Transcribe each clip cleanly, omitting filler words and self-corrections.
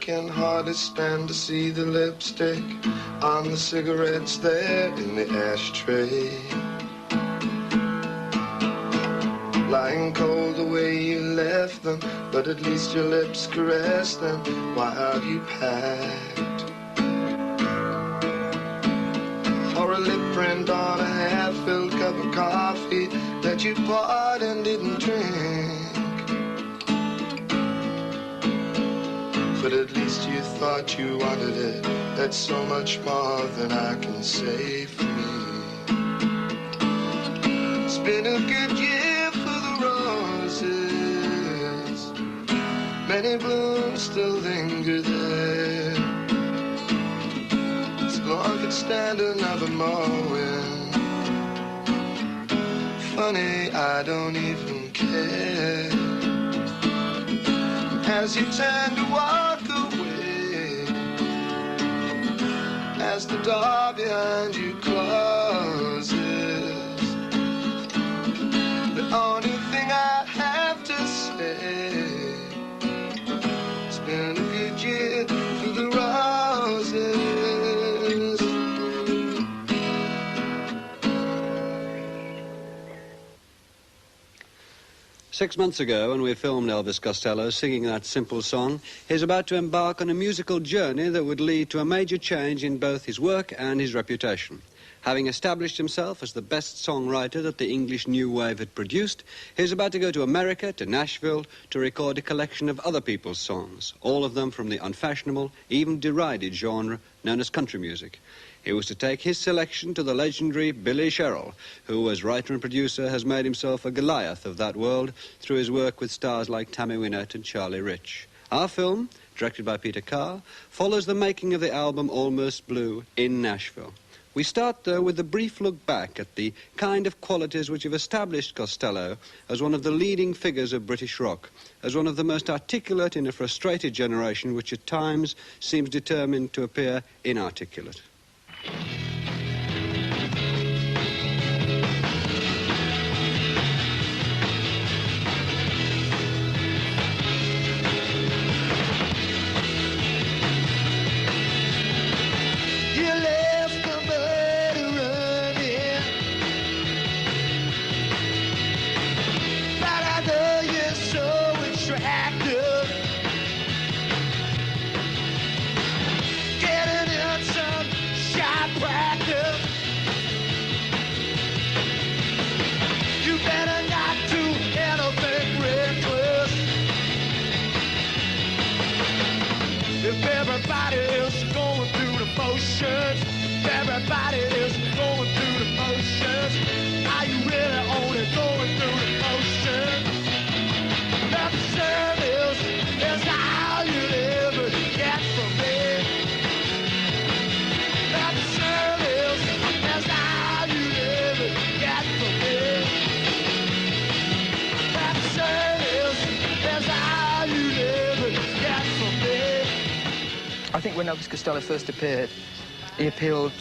can hardly stand to see the lipstick on the cigarettes there in the ashtray. Lying cold the way you left them, but at least your lips caressed them while you packed. Or a lip print on a half-filled cup of coffee that you bought and didn't drink. But at least you thought you wanted it. That's so much more than I can say for me. It's been a good year for the roses. Many blooms still linger there. So I could stand another mowing. Funny, I don't even care. As you turn to walk away, as the door behind you closes, the only thing I have to say, it's been a good year for the roses. 6 months ago, when we filmed Elvis Costello singing that simple song, he's about to embark on a musical journey that would lead to a major change in both his work and his reputation. Having established himself as the best songwriter that the English New Wave had produced, he's about to go to America, to Nashville, to record a collection of other people's songs, all of them from the unfashionable, even derided genre known as country music. He was to take his selection to the legendary Billy Sherrill, who, as writer and producer, has made himself a Goliath of that world through his work with stars like Tammy Wynette and Charlie Rich. Our film, directed by Peter Carr, follows the making of the album Almost Blue in Nashville. We start, though, with a brief look back at the kind of qualities which have established Costello as one of the leading figures of British rock, as one of the most articulate in a frustrated generation which at times seems determined to appear inarticulate. Everybody is going through the motions. Everybody is going through the motions. Are you really only going through the motions? Love service is all you'll ever get from me. Love service is all you'll ever get from me. Love service is all you'll ever get from me. I think when Elvis Costello first appeared, he appealed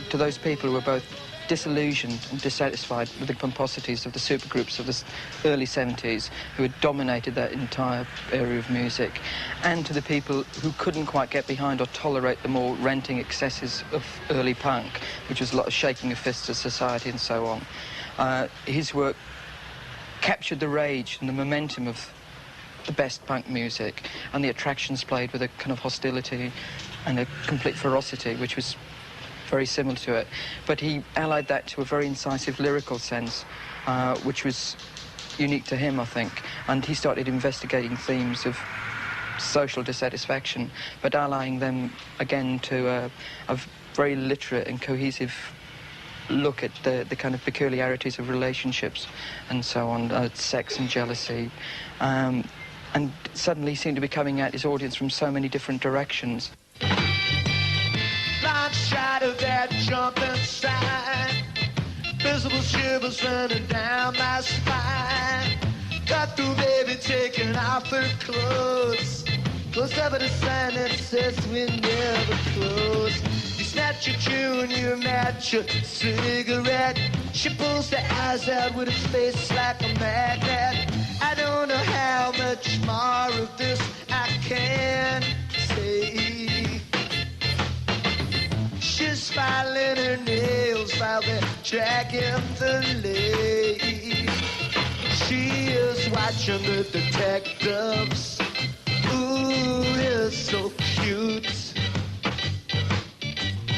to those people who were both disillusioned and dissatisfied with the pomposities of the supergroups of the early 70s who had dominated that entire area of music, and to the people who couldn't quite get behind or tolerate the more ranting excesses of early punk, which was a lot of shaking of fists at society and so on. His work captured the rage and the momentum of the best punk music, and the attractions played with a kind of hostility and a complete ferocity which was very similar to it. But he allied that to a very incisive lyrical sense, which was unique to him, I think. And he started investigating themes of social dissatisfaction, but allying them again to a very literate and cohesive look at the kind of peculiarities of relationships and so on, sex and jealousy. And suddenly he seemed to be coming at his audience from so many different directions. Blind shot of that jumping sign, visible shivers running down my spine. Got through baby taking off her clothes, close up at a sign that says we never close. You snatch your chew and you match your cigarette. She pulls the eyes out with a face like a magnet. I don't know how much more of this I can say. dragging the lake. She is watching the detectives. Ooh, it's so cute.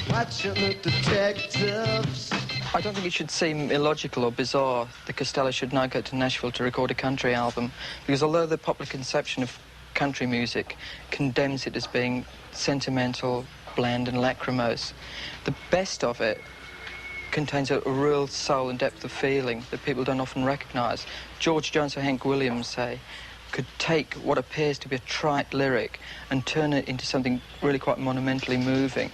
Watching the detectives. I don't think it should seem illogical or bizarre that Costello should now go to Nashville to record a country album, because although the popular conception of country music condemns it as being sentimental, bland and lachrymose, the best of it contains a real soul and depth of feeling that people don't often recognise. George Jones or Hank Williams, say, could take what appears to be a trite lyric and turn it into something really quite monumentally moving.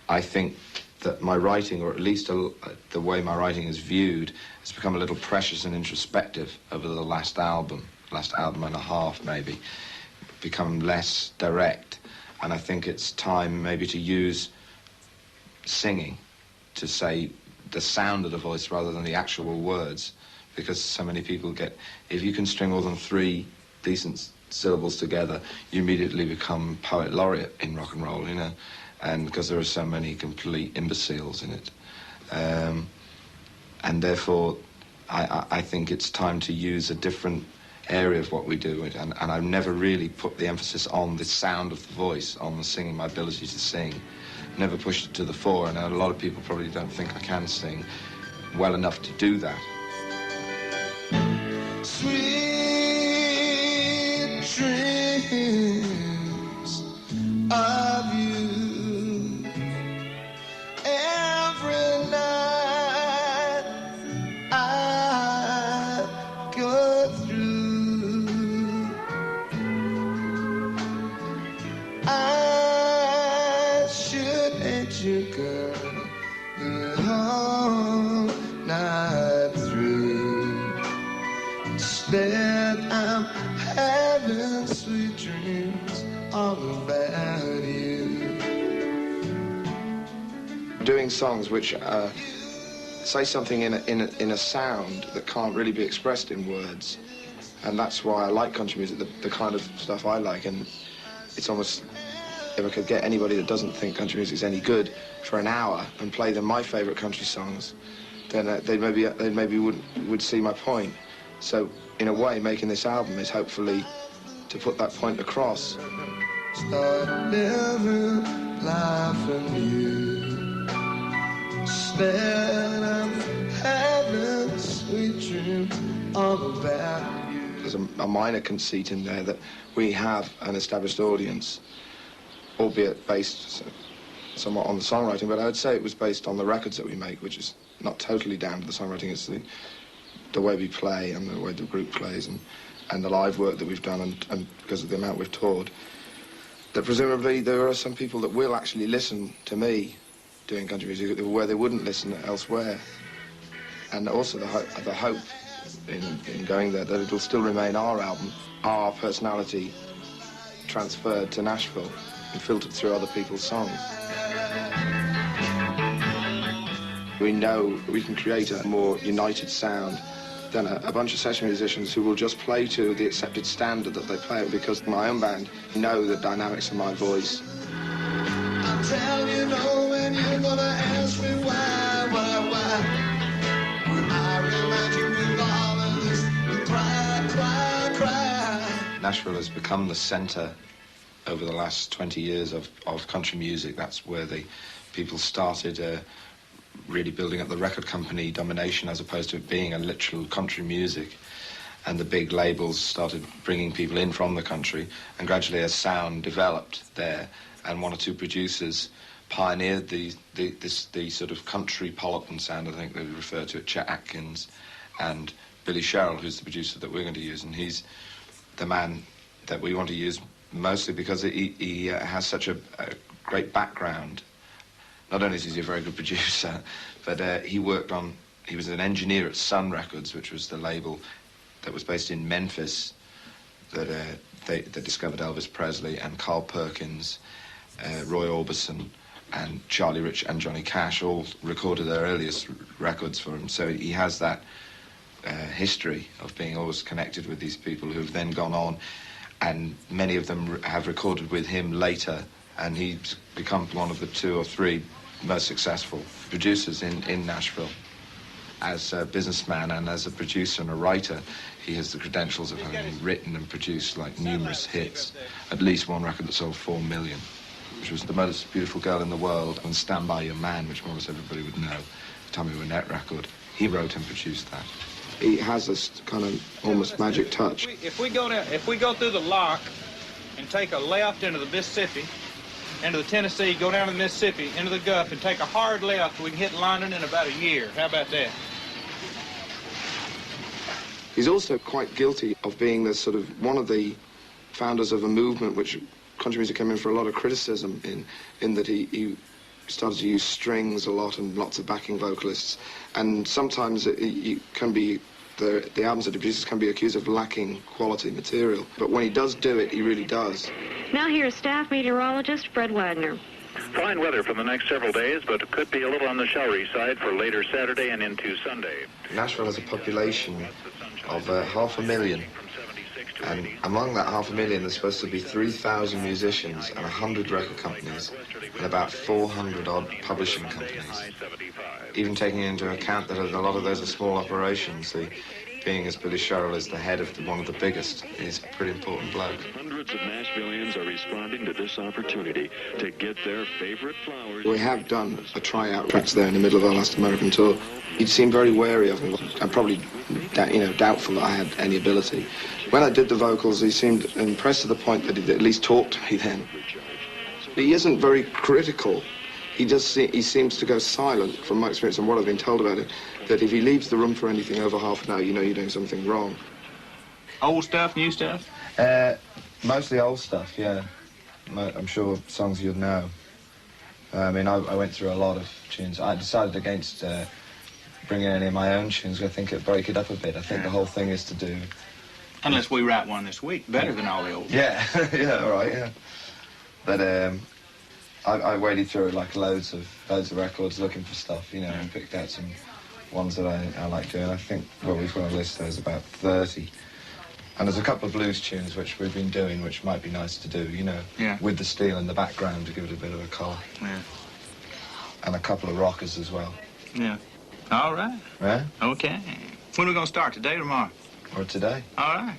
I think that my writing, or at least the way my writing is viewed, has become a little precious and introspective over the last album and a half maybe, become less direct. And I think it's time maybe to use singing to say the sound of the voice rather than the actual words, because so many people get, if you can string more than 3 decent syllables together, you immediately become poet laureate in rock and roll, you know, and because there are so many complete imbeciles in it. And therefore, I think it's time to use a different area of what we do, and I've never really put the emphasis on the sound of the voice, on the singing, my ability to sing. Never pushed it to the fore, and a lot of people probably don't think I can sing well enough to do that. Sweet dreams of you. Every night I go through. I should hate you, girl, the whole night through. Instead, I'm having sweet dreams all about you. Doing songs which say something in a sound that can't really be expressed in words, and that's why I like country music, the kind of stuff I like. And it's almost, if I could get anybody that doesn't think country music's any good for an hour and play them my favourite country songs, then they maybe would see my point. So in a way, making this album is hopefully to put that point across. Start living life anew. Instead I'm having sweet dreams all about you. There's a minor conceit in there that we have an established audience, albeit based somewhat on the songwriting, but I would say it was based on the records that we make, which is not totally down to the songwriting. It's the way we play and the way the group plays and the live work that we've done and because of the amount we've toured, that presumably there are some people that will actually listen to me doing country music where they wouldn't listen elsewhere. And also the hope in going there that it'll still remain our album, our personality transferred to Nashville and filtered through other people's songs. We know we can create a more united sound than a bunch of session musicians who will just play to the accepted standard that they play it, because my own band know the dynamics of my voice. I'll tell you no when you're gonna ask me why. When I remind you of all of this, you cry. Nashville has become the centre over the last 20 years of country music. That's where the people started really building up the record company domination as opposed to it being a literal country music. And the big labels started bringing people in from the country, and gradually a sound developed there, and 1 or 2 producers pioneered the sort of country-politan sound, I think they refer to it, Chet Atkins and Billy Sherrill, who's the producer that we're going to use, and he's the man that we want to use mostly because he has such a great background. Not only is he a very good producer, but he was an engineer at Sun Records, which was the label that was based in Memphis, that they discovered Elvis Presley and Carl Perkins, Roy Orbison, and Charlie Rich and Johnny Cash all recorded their earliest records for him. So he has that history of being always connected with these people who have then gone on, and many of them have recorded with him later, and he's become one of the 2 or 3 most successful producers in Nashville. as a businessman and as a producer and a writer, he has the credentials of having written and produced like numerous hits. At least one record that sold 4 million, which was The Most Beautiful Girl in the World, and Stand By Your Man, which almost everybody would know, Tommy Wynette record. He wrote and produced that. He has this kind of almost magic touch. If we go through the lock and take a left into the Mississippi, into the Tennessee, go down to the Mississippi, into the Gulf, and take a hard left, we can hit London in about a year. How about that? He's also quite guilty of being the sort of one of the founders of a movement which country music came in for a lot of criticism in that he started to use strings a lot and lots of backing vocalists, and sometimes it can be the albums that he produces can be accused of lacking quality material, but when he does do it, he really does. Now here's staff meteorologist Fred Wagner. Fine weather for the next several days, but it could be a little on the showery side for later Saturday and into Sunday. Nashville has a population of 500,000, and among that 500,000 there's supposed to be 3,000 musicians and 100 record companies and about 400 odd publishing companies. Even taking into account that a lot of those are small operations, being as Billy Sherrill is the head of one of the biggest, is a pretty important bloke. Hundreds of Nashvillians are responding to this opportunity to get their favorite flowers. We have done a tryout tracks there in the middle of our last American tour. He seemed very wary of me. I'm probably, doubtful that I had any ability. When I did the vocals, he seemed impressed to the point that he'd at least talked to me then. He isn't very critical. He seems to go silent, from my experience and what I've been told about it, that if he leaves the room for anything over half an hour, you know you're doing something wrong. Old stuff, new stuff? Mostly old stuff, yeah. I'm sure songs you'd know. I mean, I went through a lot of tunes. I decided against bringing any of my own tunes. I think it'd break it up a bit. I think the whole thing is to do... Unless we write one this week, better than all the old. Yeah, yeah, all right, yeah. But I waded through like loads of records looking for stuff, and picked out some ones that I like doing. I think what we've got on a list there's about 30. And there's a couple of blues tunes which we've been doing, which might be nice to do, with the steel in the background to give it a bit of a colour. Yeah. And a couple of rockers as well. Yeah. All right. Yeah? Okay. When are we going to start, today or tomorrow? Or today. All right.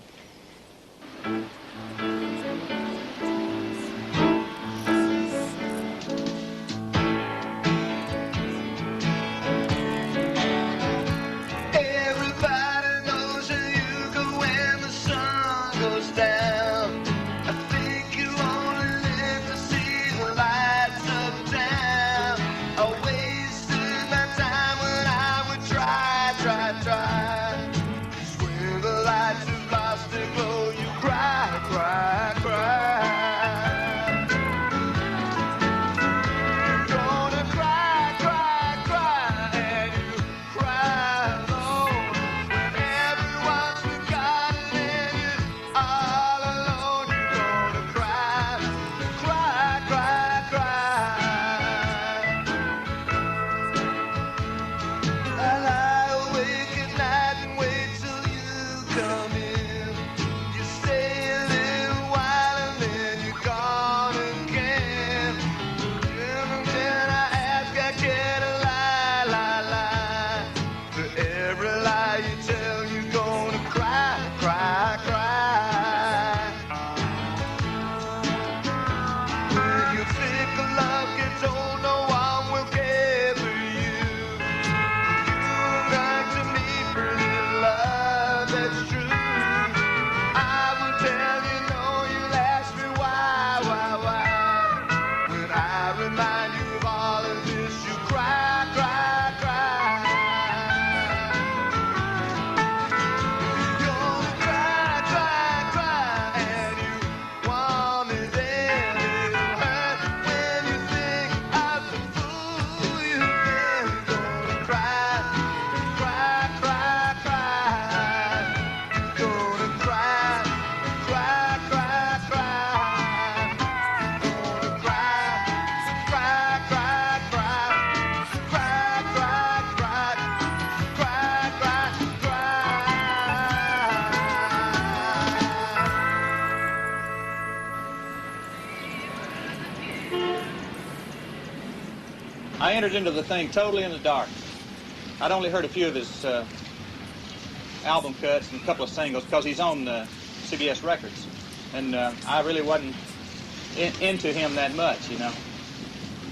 I entered into the thing totally in the dark. I'd only heard a few of his album cuts and a couple of singles because he's on CBS Records, and I really wasn't into him that much, you know.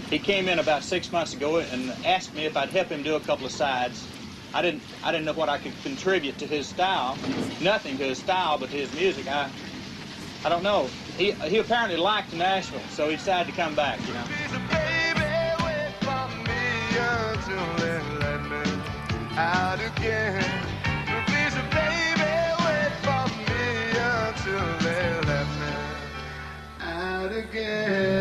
He came in about 6 months ago and asked me if I'd help him do a couple of sides. I didn't know what I could contribute to his style. Nothing to his style, but to his music. I don't know. He apparently liked Nashville, so he decided to come back, you know. Out again. Please, baby, wait for me until they let me out again.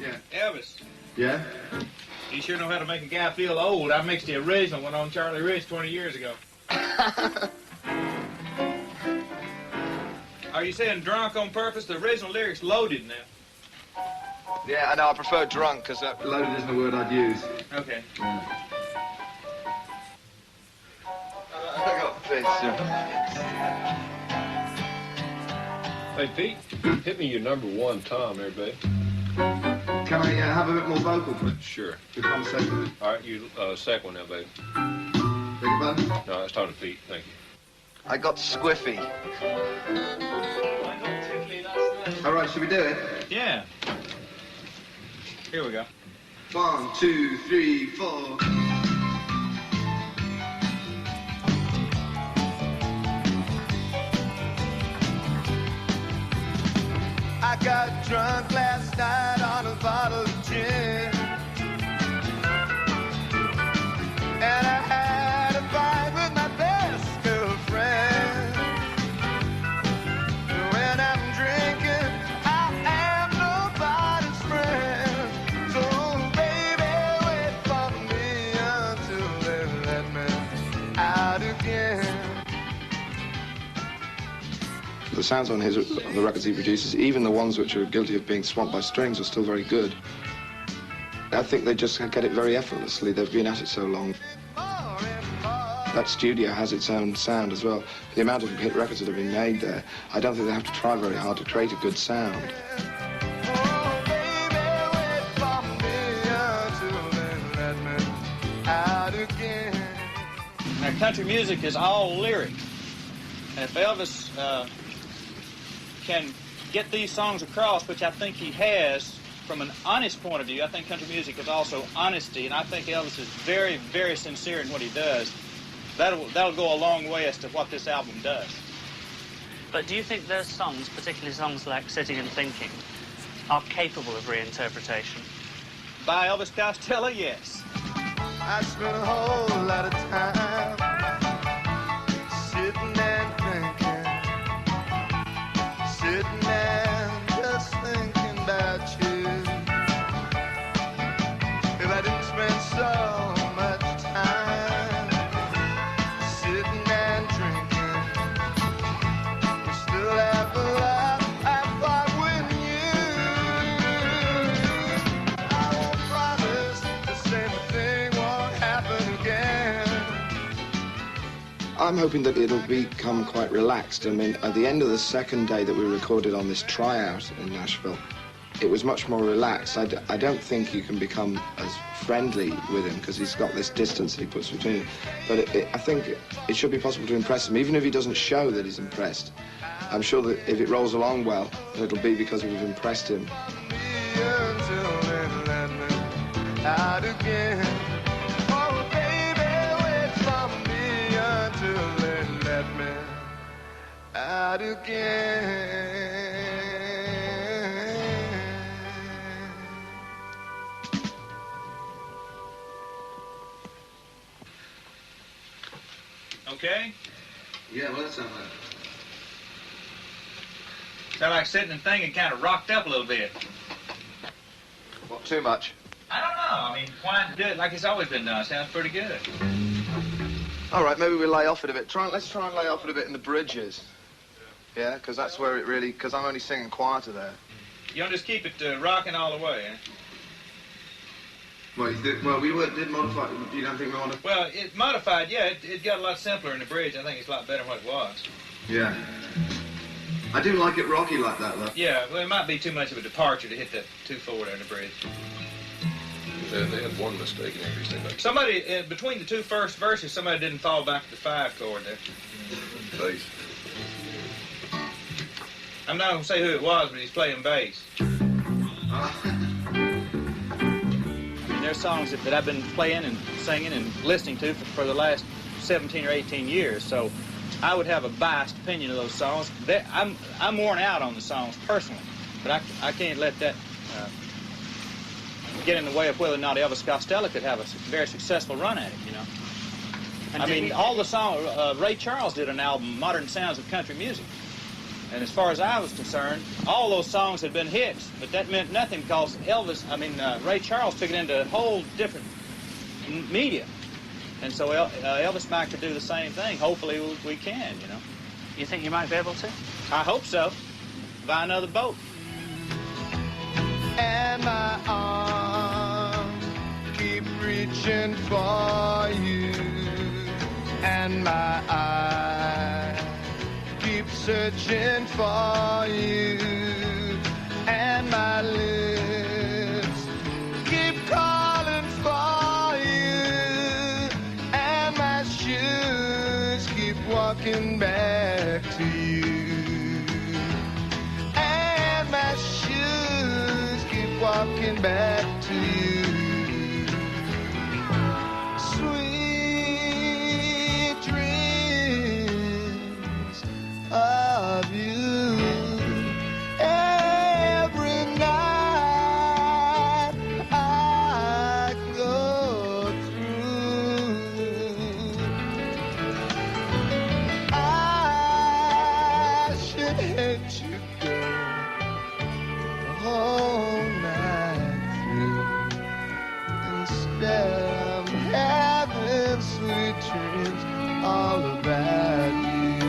Yeah. Elvis. Yeah? You sure know how to make a guy feel old. I mixed the original one on Charlie Rich 20 years ago. Are you saying drunk on purpose? The original lyric's loaded now. Yeah, I know. I prefer drunk because loaded isn't the word I'd use. Okay. I got this. Hey, Pete, hit me your #1 tom there, babe. Can I have a bit more vocal, please? Sure. The conversation. All right, you second one now, babe. Beg your pardon? No, I was talking to Pete. Thank you. I got squiffy. All right, should we do it? Yeah. Here we go. 1, 2, 3, 4. I got drunk last night on a bottle of gin, and I had a fight with my best girlfriend. When I'm drinking, I am nobody's friend. So baby, wait for me until they let me out again. The sounds on the records he produces, even the ones which are guilty of being swamped by strings, are still very good. I think they just get it very effortlessly. They've been at it so long. That studio has its own sound as well. The amount of hit records that have been made there, I don't think they have to try very hard to create a good sound. Now, country music is all lyric. And if Elvis can get these songs across, which I think he has, from an honest point of view, I think country music is also honesty, and I think Elvis is very, very sincere in what he does. That'll go a long way as to what this album does. But do you think those songs, particularly songs like Sitting and Thinking, are capable of reinterpretation? By Elvis Costello, yes. I spent a whole lot of time sitting and thinking, sitting and just thinking about you. If I didn't spend so much time sitting and drinking, we still have a lot I thought with you. I won't promise the same thing won't happen again. I'm hoping that it'll become quite relaxed. I mean, at the end of the second day that we recorded on this tryout in Nashville, it was much more relaxed. I don't think you can become as friendly with him because he's got this distance that he puts between him. But I think it should be possible to impress him, even if he doesn't show that he's impressed. I'm sure that if it rolls along well, it'll be because we've impressed him. Out again. Oh, baby, wait for me until they let me out again. Okay? Yeah, well, that sounds like... Sound like Sitting and Thinking kind of rocked up a little bit. Not too much. I don't know. I mean, why not do it like it's always been done? Sounds pretty good. All right, maybe we'll lay off it a bit. Let's try and lay off it a bit in the bridges. Yeah, because that's where it really... Because I'm only singing quieter there. You want to just keep it rocking all the way, eh? Well, did modify it. You don't think we want to... Well, it modified, yeah. It got a lot simpler in the bridge. I think it's a lot better than what it was. Yeah. I do like it rocky like that, though. Yeah, well, it might be too much of a departure to hit the 2/4 there in the bridge. They had one mistake in everything. Somebody, between the two first verses, somebody didn't fall back to the 5 chord there. Bass. I'm not going to say who it was, but he's playing bass. I mean, there's songs that I've been playing and singing and listening to for the last 17 or 18 years, so I would have a biased opinion of those songs. I'm worn out on the songs personally, but I can't let that get in the way of whether or not Elvis Costello could have a very successful run at it, you know. I mean, all the songs, Ray Charles did an album, Modern Sounds of Country Music. And as far as I was concerned, all those songs had been hits, but that meant nothing because Ray Charles took it into a whole different media. And so Elvis might could do the same thing. Hopefully we can, you know. You think you might be able to? I hope so. Buy another boat. And my arms keep reaching for you, and my eyes keep searching for you, and my lips keep calling for you, and my shoes keep walking back to you, and my shoes keep walking back to you. Sweet dreams of you every night I go through. I should hate you, girl, the whole night through. Instead I'm having sweet dreams all about you.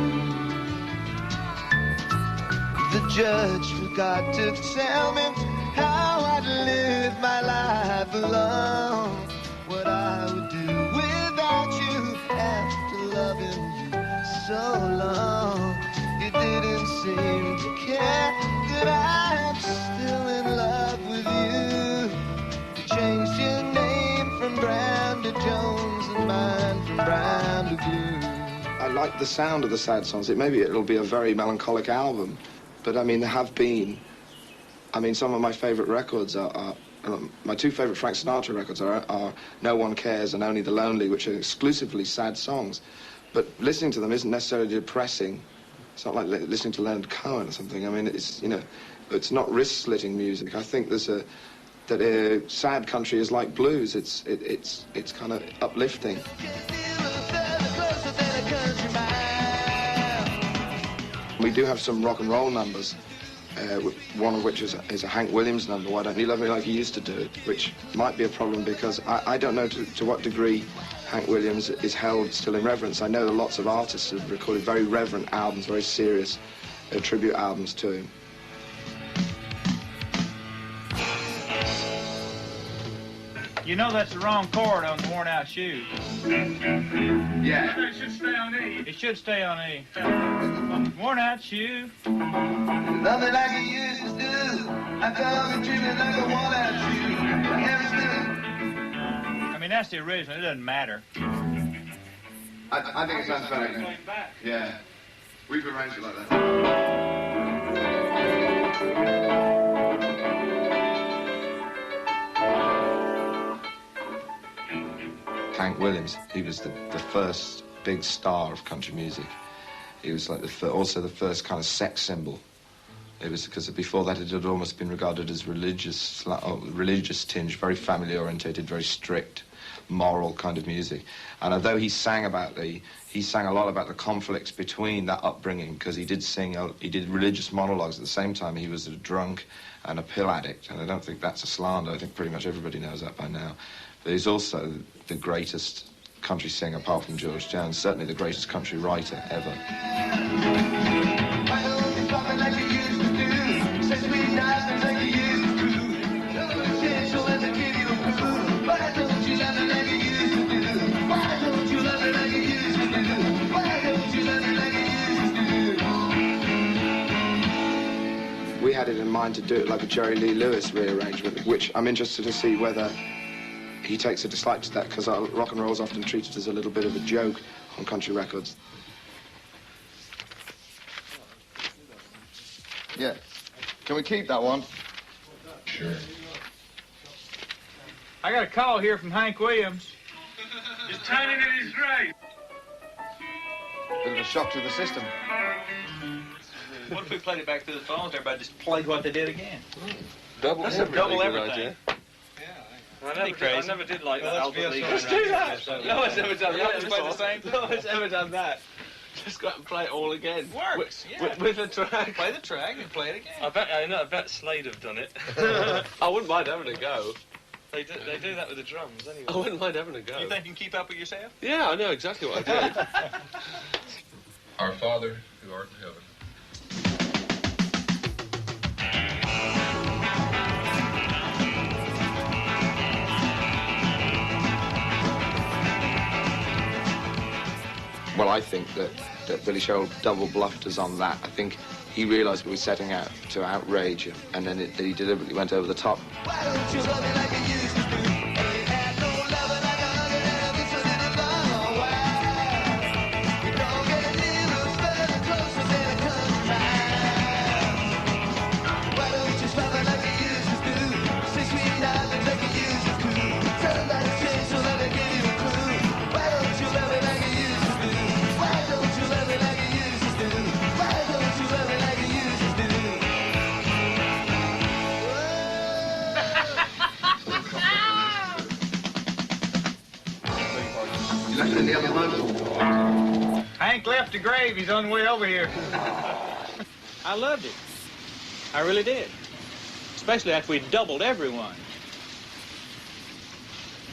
The judge forgot to tell me how I'd live my life alone, what I would do without you after loving you so long. You didn't seem to care that I'm still in love with you. You changed your name from Brown to Jones and mine from Brown to Blue. I like the sound of the sad songs. Maybe it'll be a very melancholic album. But, I mean, there have been... I mean, some of my favourite records are my two favourite Frank Sinatra records are No One Cares and Only the Lonely, which are exclusively sad songs. But listening to them isn't necessarily depressing. It's not like listening to Leonard Cohen or something. I mean, it's, you know, it's not wrist-slitting music. I think there's that sad country is like blues. It's kind of uplifting. We do have some rock and roll numbers, one of which is a Hank Williams number, Why Don't You Love Me Like You Used to Do, which might be a problem because I don't know to what degree Hank Williams is held still in reverence. I know that lots of artists have recorded very reverent albums, very serious tribute albums to him. You know that's the wrong chord on the worn out shoe. Yeah. It should stay on E. It should stay on E. Worn out shoe. Love me like you used to do. I come and treat me like a worn out shoe. I mean, that's the original. It doesn't matter. I think it sounds better. Yeah. We've arranged it like that. Hank Williams, he was the first big star of country music. He was like also the first kind of sex symbol. It was because before that it had almost been regarded as religious tinge, very family orientated, very strict, moral kind of music. And although he sang a lot about the conflicts between that upbringing, because he did religious monologues at the same time. He was a drunk and a pill addict, and I don't think that's a slander. I think pretty much everybody knows that by now. But he's also the greatest country singer, apart from George Jones, certainly the greatest country writer ever. mind to do it like a Jerry Lee Lewis rearrangement, which I'm interested to see whether he takes a dislike to that, because rock and roll is often treated as a little bit of a joke on country records. Yeah. Can we keep that one? Sure. I got a call here from Hank Williams. He's turning in his grave. Bit of a shock to the system. What if we played it back through the phones? Everybody just played what they did again. Double everything. I never did like that. Let's do that. No one's ever done that. Play the same. No one's ever done that. Just go out and play it all again. Works, With a track. Play the track and play it again. I bet Slade have done it. I wouldn't mind having a go. They do that with the drums anyway. I wouldn't mind having a go. You think you can keep up with yourself? Yeah, I know exactly what I do. Our Father, who art in heaven. Well, I think that Billy Sherrill double bluffed us on that. I think he realised we were setting out to outrage him, and then he deliberately went over the top. Why don't you love me like you used to do? Ain't had no loving like a hundred and this was in the bar. Why? You don't get a little further closer than it comes round. Why don't you stop it like you used to do? Say sweet nothing like you used to do. Somebody change so let me give you a clue. Why don't you love me like you used to do? Why don't you love me like you used to do? Why don't you love me like you used to do? You left it in the other room? Hank left the grave. He's on the way over here. I loved it. I really did. Especially after we doubled everyone.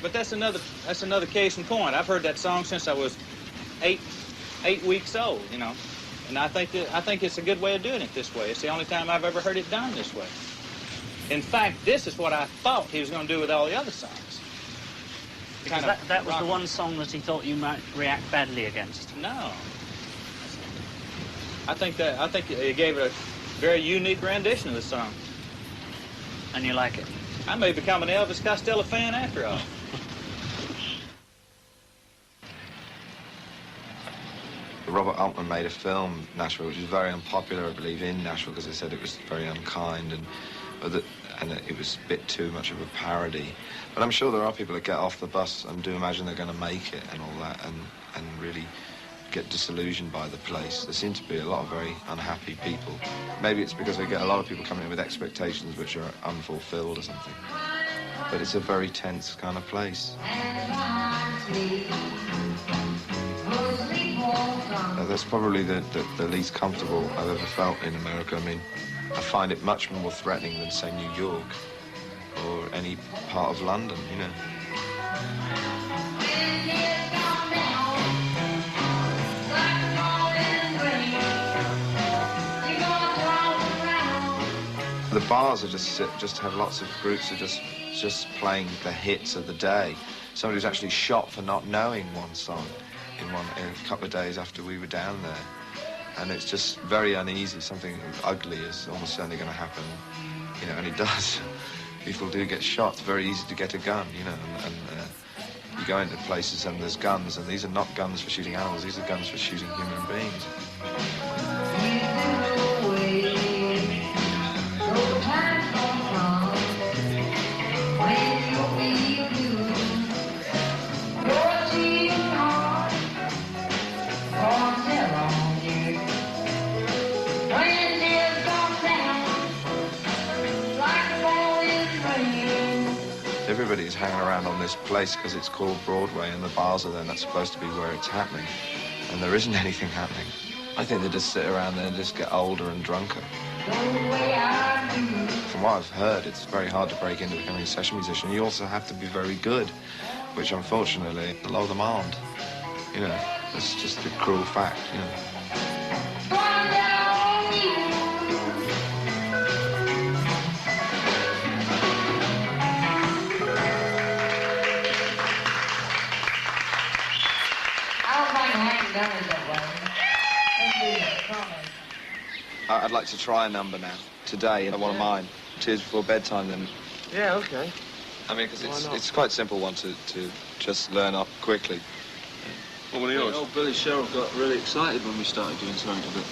But that's another case in point. I've heard that song since I was eight weeks old, you know. And I think it's a good way of doing it this way. It's the only time I've ever heard it done this way. In fact, this is what I thought he was going to do with all the other songs. Because that was the one song that he thought you might react badly against. No. I think he gave it a very unique rendition of the song. And you like it? I may become an Elvis Costello fan after all. Robert Altman made a film, Nashville, which was very unpopular, I believe, in Nashville, because they said it was very unkind and it was a bit too much of a parody. But I'm sure there are people that get off the bus and do imagine they're going to make it and all that, and really get disillusioned by the place. There seem to be a lot of very unhappy people. Maybe it's because they get a lot of people coming in with expectations which are unfulfilled or something. But it's a very tense kind of place. That's probably the least comfortable I've ever felt in America. I mean, I find it much more threatening than, say, New York or any part of London, you know. The bars are just have lots of groups of just playing the hits of the day. Somebody was actually shot for not knowing one song in a couple of days after we were down there. And it's just very uneasy. Something ugly is almost certainly going to happen, you know, and it does. People do get shot. It's very easy to get a gun, you know, and you go into places and there's guns, and these are not guns for shooting animals. These are guns for shooting human beings. Everybody's hanging around on this place because it's called Broadway and the bars are there and that's supposed to be where it's happening. And there isn't anything happening. I think they just sit around there and just get older and drunker. From what I've heard, it's very hard to break into becoming a session musician. You also have to be very good, which unfortunately a lot of them aren't. You know, it's just a cruel fact, you know. I'd like to try a number now. today one of mine, Tears Before Bedtime, then... Yeah, okay. I mean, because it's quite a simple one to just learn up quickly. Well, one of yours? Oh, Billy Sherrill got really excited when we started doing something a bit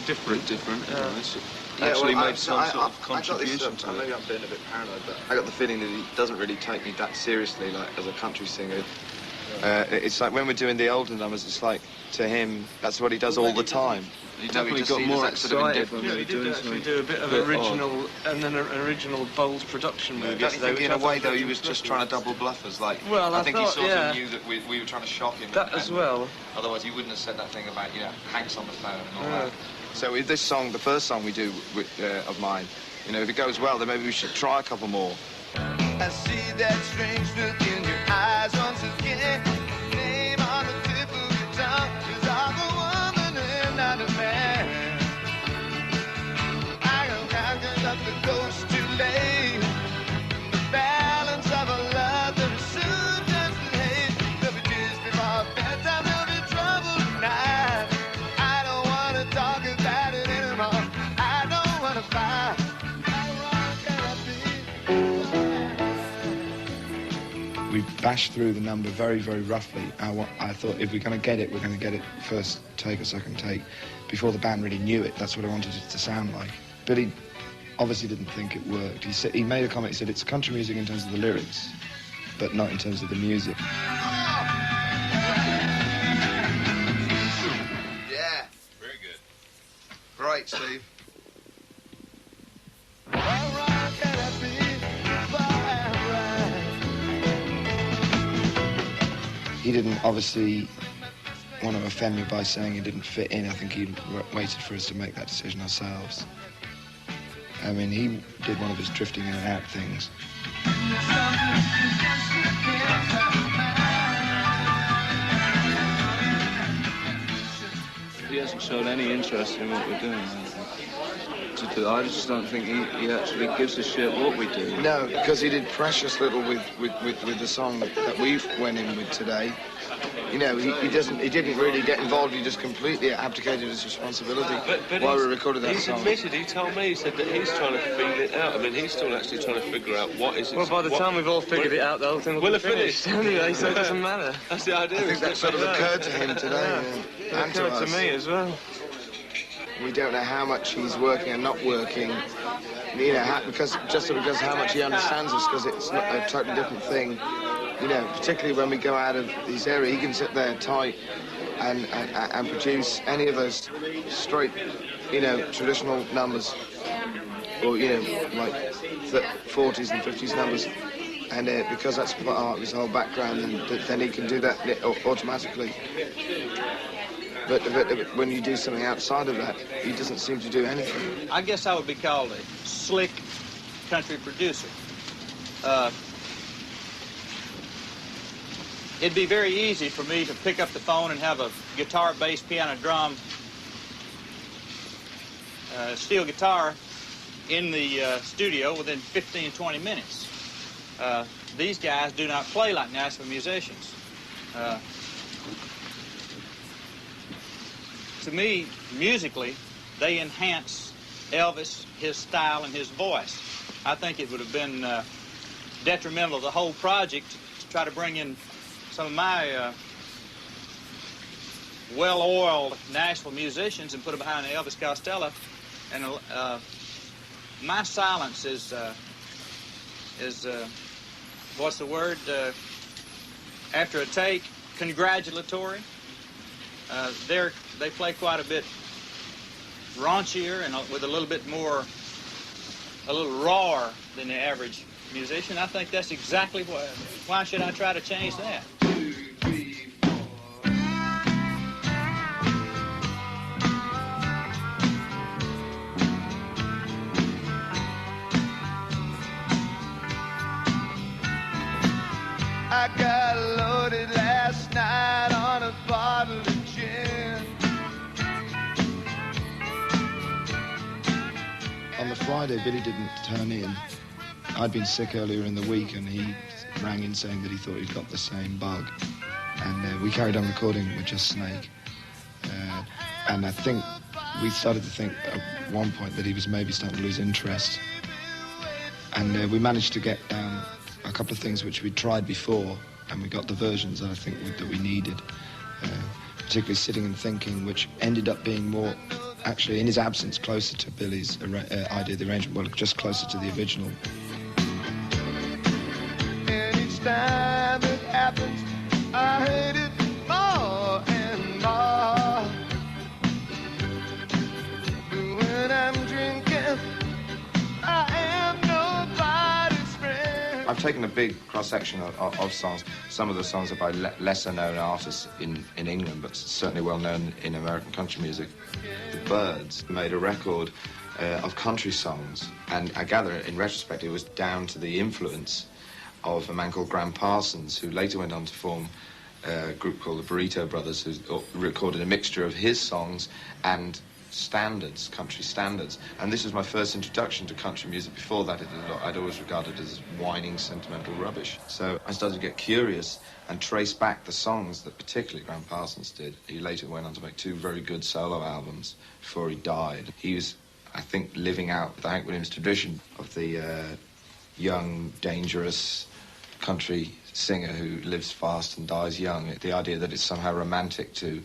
different. You know, it's actually made some sort of contribution to it. Maybe I'm being a bit paranoid, but I got the feeling that he doesn't really take me that seriously, like, as a country singer. It's like when we're doing the older numbers, it's like, to him, that's what he does all the time. He definitely got more excited when we were doing something. Do a bit of original, and then an original bold production movie. Don't you think in a way, though, he was just trying to double bluff us? Like, well, I think he sort of knew that we were trying to shock him. That as well. Otherwise, he wouldn't have said that thing about, you know, Hank's on the phone and all that. So with this song, the first song we do of mine, you know, if it goes well, then maybe we should try a couple more. I see that strange look in your eyes once again. Name on the tip of your tongue, 'cause I'm a woman and not a man. I can conjure up the ghost too late. The balance of a love that is soon just hate. There'll be tears before bedtime, there'll be trouble tonight. I don't want to talk about it anymore. I don't want to fight. We bashed through the number very, very roughly. I thought if we're going to get it, we're going to get it first take or second take, before the band really knew it. That's what I wanted it to sound like. Billy obviously didn't think it worked. He made a comment, he said, it's country music in terms of the lyrics, but not in terms of the music. Yeah. Very good. Right, Steve. He didn't obviously want to offend me by saying he didn't fit in. I think he waited for us to make that decision ourselves. I mean, he did one of his drifting in and out things. He hasn't shown any interest in what we're doing. I just don't think he actually gives a shit what we do. No, because he did precious little with the song that we went in with today. You know, he didn't really get involved. He just completely abdicated his responsibility while we recorded that song. He's admitted, he told me, he said that he's trying to feel it out. I mean, he's still actually trying to figure out what is it. Well, by the time we've all figured it out, the whole thing will be finished. Anyway, so it doesn't matter. That's the idea. I think that sort of occurred to him today. Yeah. It occurred to me as well. We don't know how much he's working and not working, you know, because how much he understands us, because it's not a totally different thing, you know, particularly when we go out of this area. He can sit there tight and produce any of those straight, you know, traditional numbers, or, you know, like 40s and 50s numbers, and because that's part of his whole background, and then he can do that automatically. But when you do something outside of that, he doesn't seem to do anything. I guess I would be called a slick country producer. It'd be very easy for me to pick up the phone and have a guitar, bass, piano, drum, steel guitar in the studio within 15, 20 minutes. These guys do not play like Nashville musicians. To me, musically, they enhance Elvis, his style, and his voice. I think it would have been detrimental to the whole project to try to bring in some of my well-oiled Nashville musicians and put them behind Elvis Costello. And my silence is what's the word? After a take, congratulatory. They play quite a bit raunchier and with a little bit more, a little rawer than the average musician. I think that's exactly why should I try to change that? 2, 3, 4. I got loaded last night on a bottle of gin. On the Friday, Billy didn't turn in. I'd been sick earlier in the week, and he rang in saying that he thought he'd got the same bug. And we carried on recording with just Snake. And I think we started to think, at one point that he was maybe starting to lose interest. And we managed to get down a couple of things which we'd tried before, and we got the versions that I think that we needed, particularly Sitting and Thinking, which ended up being more, actually, in his absence, closer to Billy's idea of the arrangement, well, just closer to the original. And each time it happens, I hate it more and more. When I'm drinking, I am nobody's friend. I've taken a big cross-section of songs. Some of the songs are by lesser-known artists in England, but certainly well-known in American country music. The Byrds made a record of country songs, and I gather, in retrospect, it was down to the influence of a man called Graham Parsons, who later went on to form a group called the Burrito Brothers, who recorded a mixture of his songs and standards, country standards. And this was my first introduction to country music. Before that, I'd always regarded it as whining, sentimental rubbish. So I started to get curious and trace back the songs that particularly Graham Parsons did. He later went on to make 2 very good solo albums before he died. He was, I think, living out the Hank Williams tradition of the young, dangerous country singer who lives fast and dies young. The idea that it's somehow romantic to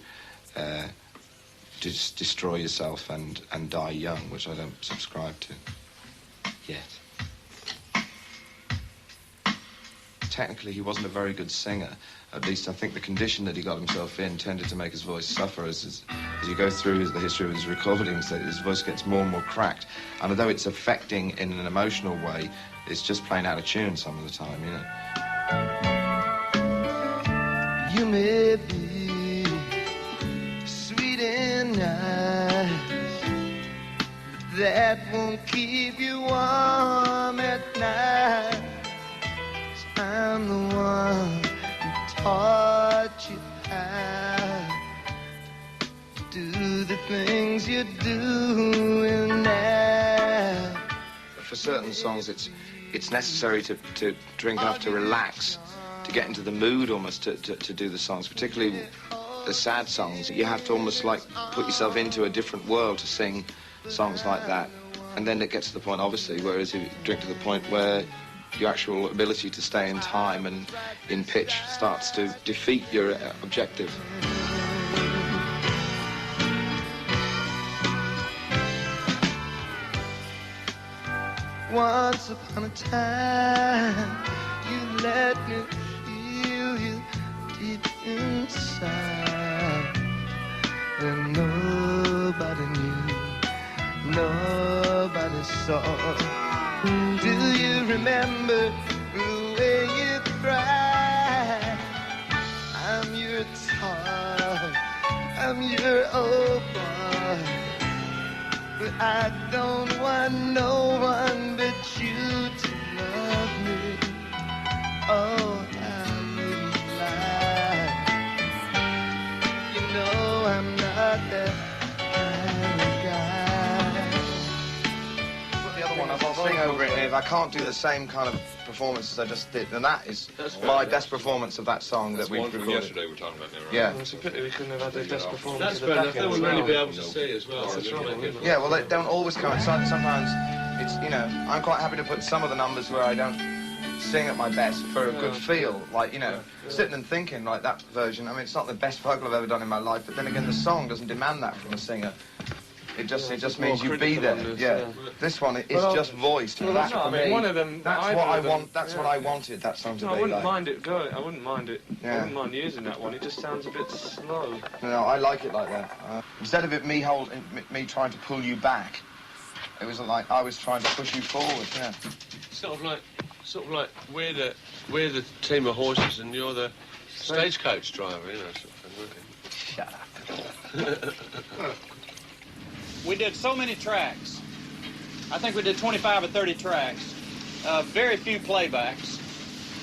just destroy yourself and die young, which I don't subscribe to yet. Technically, he wasn't a very good singer. At least I think the condition that he got himself in tended to make his voice suffer. As you go through the history of his recordings, that his voice gets more and more cracked. And although it's affecting in an emotional way, it's just plain out of tune some of the time, you know. You may be sweet and nice, but that won't keep you warm at night. 'Cause I'm the one who taught you how to do the things you're doing now. For certain songs, it's necessary to drink enough to relax, to get into the mood almost to do the songs, particularly the sad songs. You have to almost like put yourself into a different world to sing songs like that. And then it gets to the point, obviously, whereas you drink to the point where your actual ability to stay in time and in pitch starts to defeat your objective. Once upon a time, you let me feel you deep inside. And nobody knew, nobody saw. Do you remember the way you cried? I'm your toy, I'm your old boy. But I don't want no one but you to love me. Oh, I wouldn't lie. You know I'm not that kind of guy. The other one, I'll sing over it if I can't do the same kind of performance as I just did, and that is my best performance of that song that we've recorded. Yesterday we're talking about now, right? Yeah. Well, it's a pity we couldn't have had the best performance. That's of the fair enough. back They end would as really well. be able to see as well. That's wrong, isn't it? Yeah, well, they don't always coincide. Sometimes it's, you know, I'm quite happy to put some of the numbers where I don't sing at my best for a good feel. Like, you know, Sitting and Thinking, like that version. I mean, it's not the best vocal I've ever done in my life, but then again, the song doesn't demand that from a singer. It just means you be there. Yeah. This one, it's just voiced. Well, that's not. I mean, one of them. That's what I want. That's what I wanted that song to be. I wouldn't like. mind it going. I wouldn't mind it. Yeah. I wouldn't mind using that one. It just sounds a bit slow. No, I like it like that. Instead of it me trying to pull you back, it was like I was trying to push you forward. Yeah. Sort of like we're the team of horses and you're the stagecoach driver, you know, sort of thing. Shut up. We did so many tracks. I think we did 25 or 30 tracks. Very few playbacks.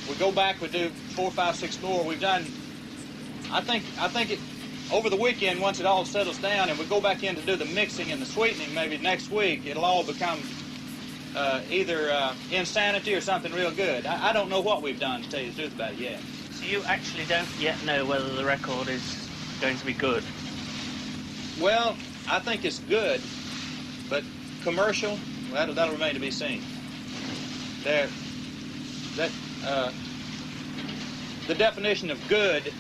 We go back, we do 4, 5, 6 more. We've done, I think it, over the weekend, once it all settles down and we go back in to do the mixing and the sweetening maybe next week, it'll all become either insanity or something real good. I don't know what we've done, to tell you the truth about it yet. So you actually don't yet know whether the record is going to be good? Well, I think it's good. But commercial, well, that'll remain to be seen. The definition of good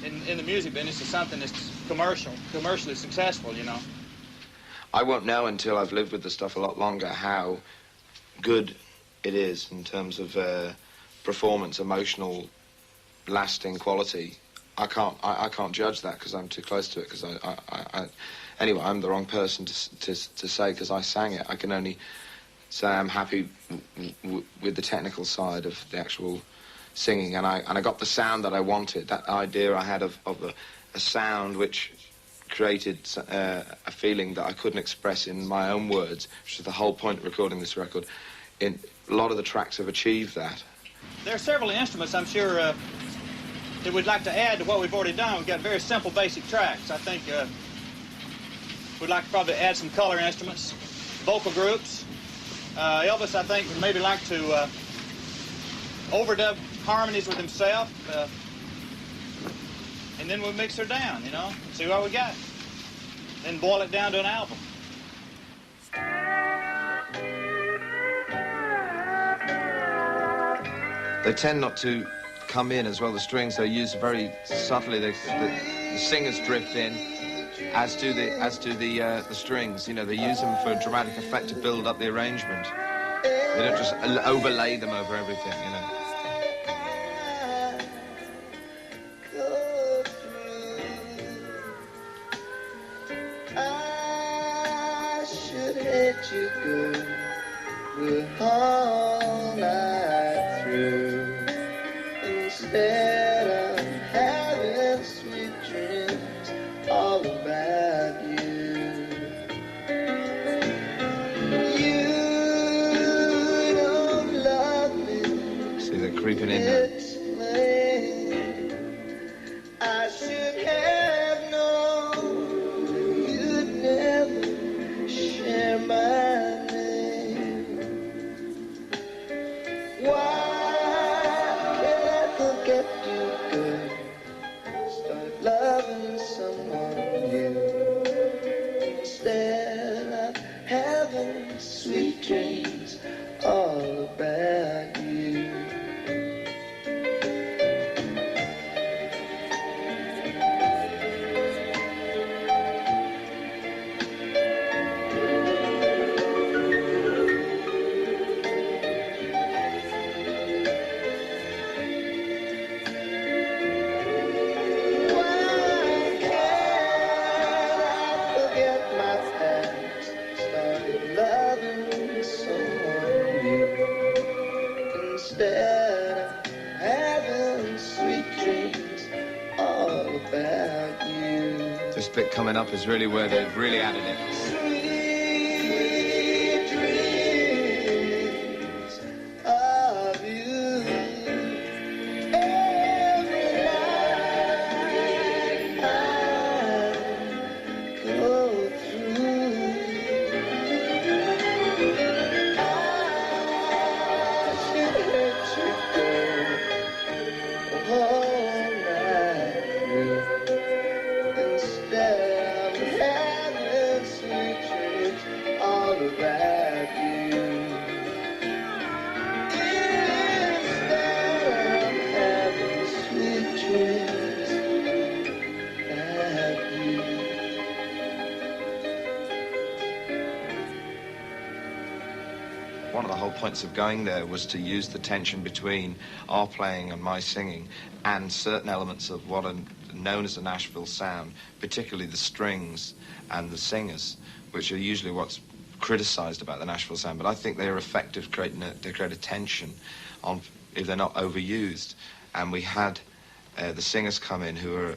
in the music business is something that's commercially successful, you know. I won't know until I've lived with the stuff a lot longer how good it is in terms of performance, emotional, lasting quality. I can't judge that because I'm too close to it. Because anyway, I'm the wrong person to say because I sang it. I can only say I'm happy with the technical side of the actual singing, and I got the sound that I wanted. That idea I had of a sound which created a feeling that I couldn't express in my own words, which is the whole point of recording this record. A lot of the tracks have achieved that. There are several instruments, I'm sure, that we'd like to add to what we've already done. We've got very simple, basic tracks. I think we'd like to probably add some color instruments, vocal groups. Elvis, I think, would maybe like to overdub harmonies with himself, and then we'll mix her down, you know, see what we got. Then boil it down to an album. They tend not to come in as well. The strings they use very subtly. The singers drift in, as do the strings. You know, they use them for dramatic effect to build up the arrangement. They don't just overlay them over everything. You know. You go all night through instead of having sweet dreams all about you. You don't love me. See, they're creeping in now. I should have known you'd never share my dreams all about you. This bit coming up is really where they've really added it. Sweet dreams of you. Every night I go through. I should let you go all night through. Instead of having sweet dreams all about you. Instead of having sweet dreams about you. One of the whole points of going there was to use the tension between our playing and my singing and certain elements of what are known as the Nashville sound, particularly the strings and the singers, which are usually what's criticised about the Nashville sound. But I think they're effective, they create a tension on if they're not overused. And we had the singers come in who were,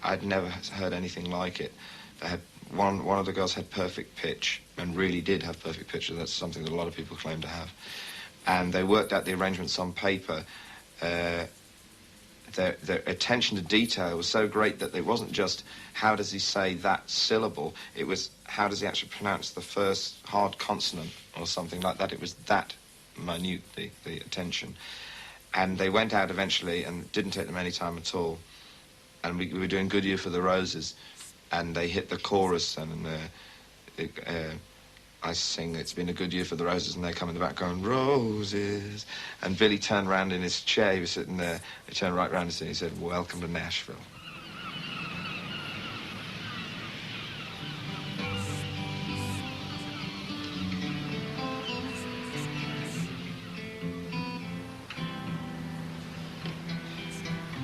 I'd never heard anything like it. They had one of the girls had perfect pitch and really did have perfect pitch. And that's something that a lot of people claim to have. And they worked out the arrangements on paper. Their attention to detail was so great that it wasn't just how does he say that syllable, it was how does he actually pronounce the first hard consonant or something like that. It was that minute, the attention. And they went out eventually and didn't take them any time at all. And we were doing Good Year for the Roses, and they hit the chorus, and I sing "It's Been a Good Year for the Roses," and they come in the back going, "Roses." And Billy turned round in his chair, he was sitting there, he turned right round and he said, "Welcome to Nashville."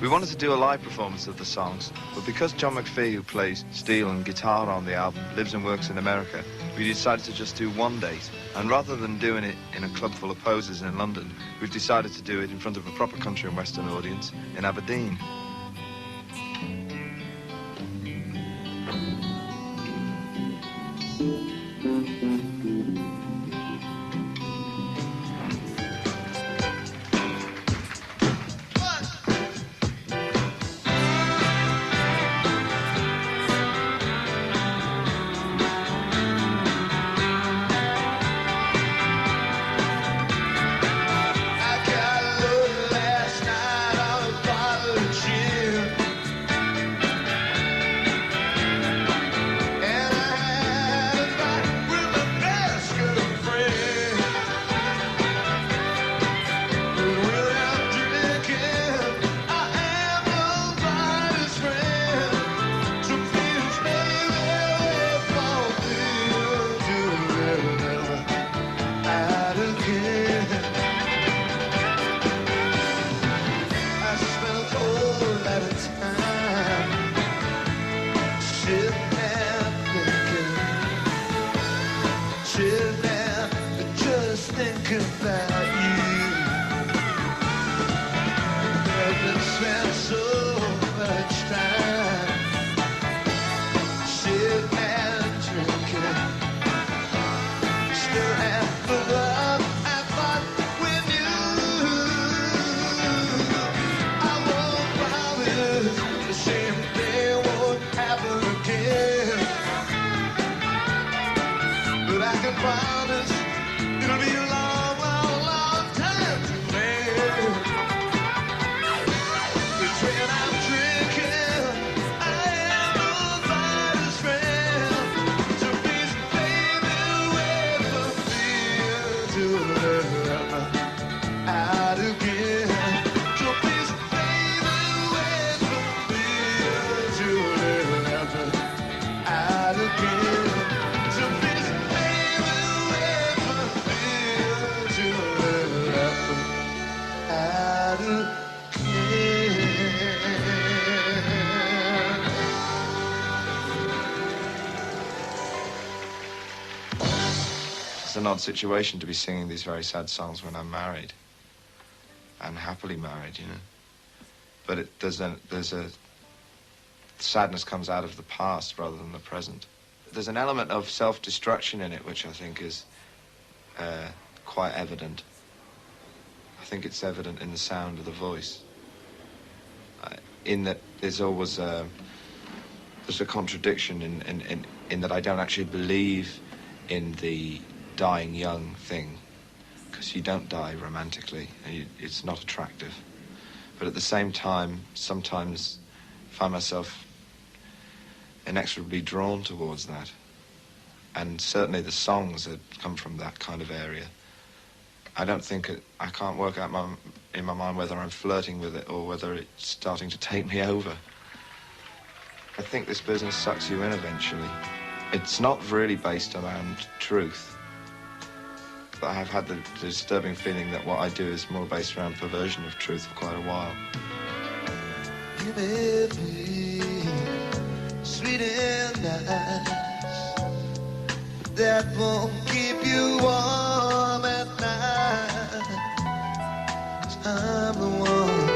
We wanted to do a live performance of the songs, but because John McPhee, who plays steel and guitar on the album, lives and works in America, we decided to just do one date. And rather than doing it in a club full of posers in London, we've decided to do it in front of a proper country and western audience in Aberdeen. It's an odd situation to be singing these very sad songs when I'm married, and happily married, you know. But there's a sadness comes out of the past rather than the present. There's an element of self-destruction in it, which I think is quite evident. I think it's evident in the sound of the voice. In that there's always there's a contradiction in that I don't actually believe in the dying young thing, because you don't die romantically, and it's not attractive. But at the same time, sometimes I find myself inexorably drawn towards that. And certainly the songs that come from that kind of area. I don't think I can't work out in my mind whether I'm flirting with it or whether it's starting to take me over. I think this business sucks you in eventually. It's not really based around truth. I have had the disturbing feeling that what I do is more based around perversion of truth for quite a while. You may be sweet and nice, that won't keep you warm at night. 'Cause I'm the one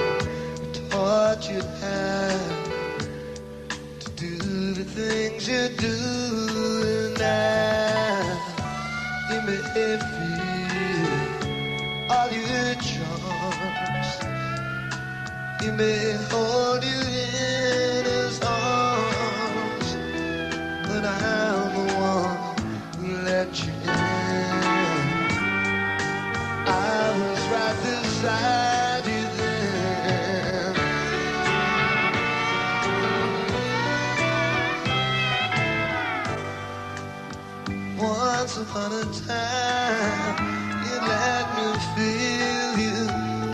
who taught you how to do the things you do now. You may feel all your charms, he may hold you in his arms, but I'm the one who let you in. I was right beside you then. Once upon a time, you let me feel you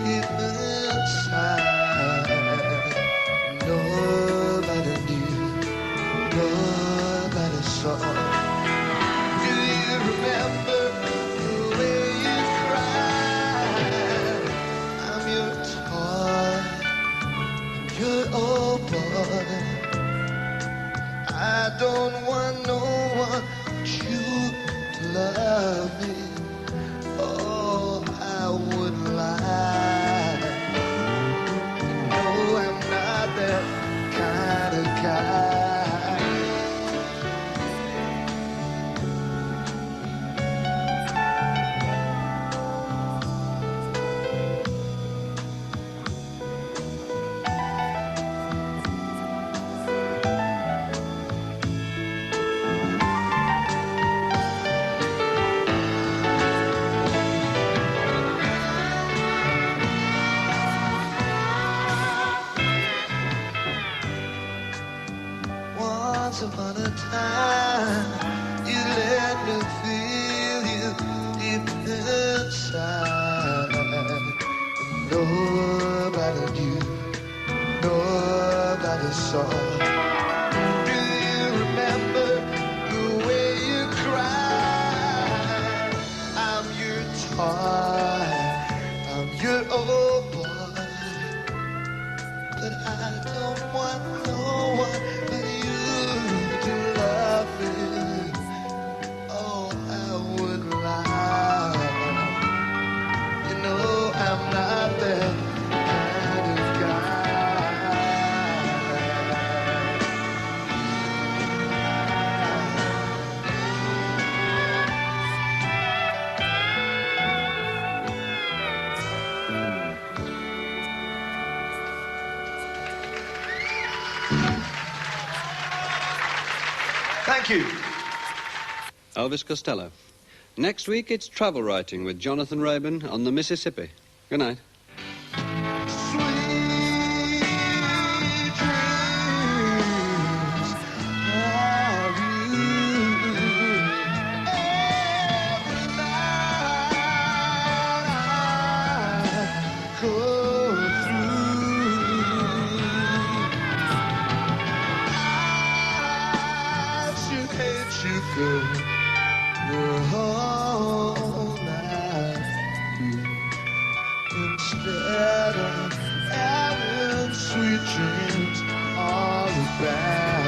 deep inside. Nobody knew, nobody saw. Do you remember the way you cried? I'm your toy, your old boy. I don't want no one but you to love me. Oh, I would lie. No, I'm not that kind of guy. Once upon a time, you let me feel you deep inside. Nobody knew, nobody saw. Do you remember the way you cried? I'm your toy, I'm your old boy, but I don't want no one but you to love me. Oh, I would lie. You know I'm not that kind of guy. Thank you. Elvis Costello. Next week, it's travel writing with Jonathan Rabin on the Mississippi. Good night. Instead of having sweet dreams all about